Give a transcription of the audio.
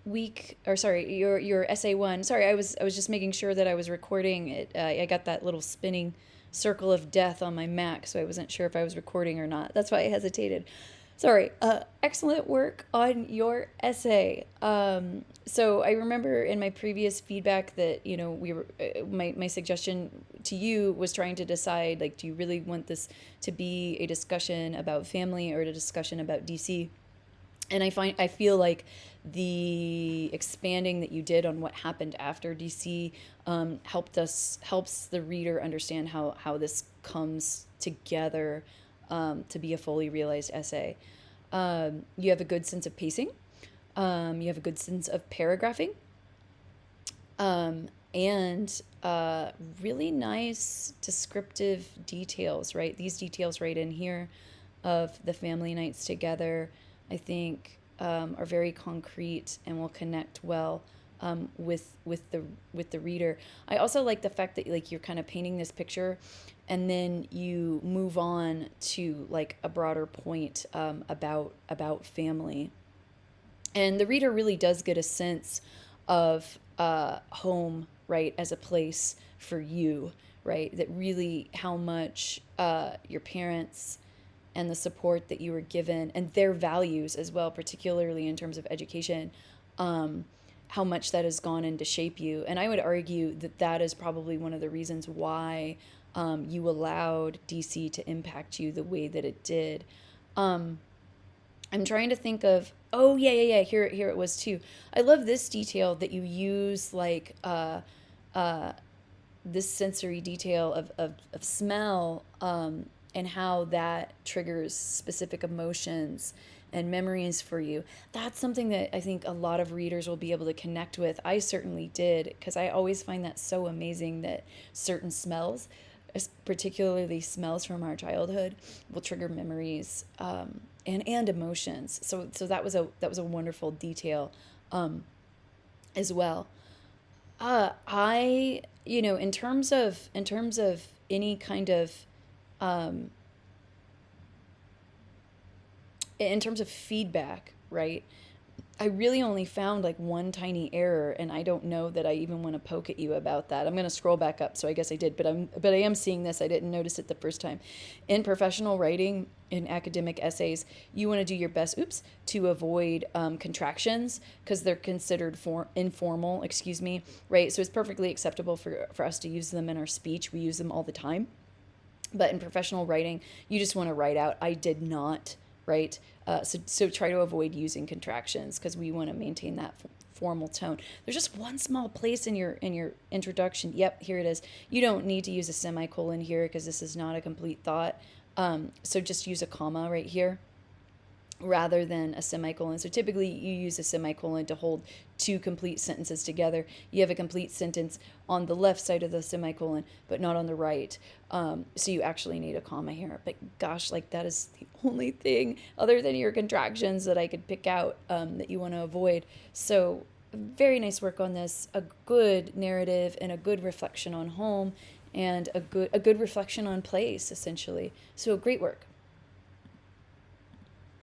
week, or sorry, your essay one. Sorry, I was just making sure that I was recording it. I got that little spinning circle of death on my Mac, so I wasn't sure if I was recording or not. That's why I hesitated. Sorry. Excellent work on your essay. So I remember in my previous feedback that we were my suggestion to you was trying to decide, like, do you really want this to be a discussion about family or a discussion about DC? And I feel like the expanding that you did on what happened after DC helps the reader understand how this comes together to be a fully realized essay. You have a good sense of pacing. You have a good sense of paragraphing, and really nice descriptive details. Right, these details right in here of the family nights together, I think, are very concrete and will connect well with the reader. I also like the fact that, like, you're kind of painting this picture, and then you move on to like a broader point about family, and the reader really does get a sense of home, right, as a place for you, right? That really how much your parents and the support that you were given and their values as well, particularly in terms of education, how much that has gone in to shape you. And I would argue that that is probably one of the reasons why you allowed DC to impact you the way that it did. Um, I'm trying to think of, oh yeah. Here it was too. I love this detail that you use, like uh, this sensory detail of smell, and how that triggers specific emotions and memories for you. That's something that I think a lot of readers will be able to connect with. I certainly did, because I always find that so amazing that certain smells, particularly smells from our childhood, will trigger memories, and emotions. So that was a wonderful detail, as well. I in terms of any kind of um, in terms of feedback, right? I really only found like one tiny error, and I don't know that I even want to poke at you about that. I'm going to scroll back up, so I guess I did, but I am seeing this. I didn't notice it the first time. In professional writing, in academic essays, you want to do your best, oops, to avoid contractions, because they're considered for informal. Excuse me, right? So it's perfectly acceptable for us to use them in our speech. We use them all the time, but in professional writing, you just want to write out, I did not, right? So try to avoid using contractions, because we want to maintain that formal tone. There's just one small place in your introduction. Yep, here it is. You don't need to use a semicolon here, because this is not a complete thought. So just use a comma right here rather than a semicolon. So typically you use a semicolon to hold two complete sentences together. You have a complete sentence on the left side of the semicolon, but not on the right. So you actually need a comma here. But gosh, like, that is the only thing other than your contractions that I could pick out, that you want to avoid. So very nice work on this. A good narrative and a good reflection on home, and a good reflection on place, essentially. So great work.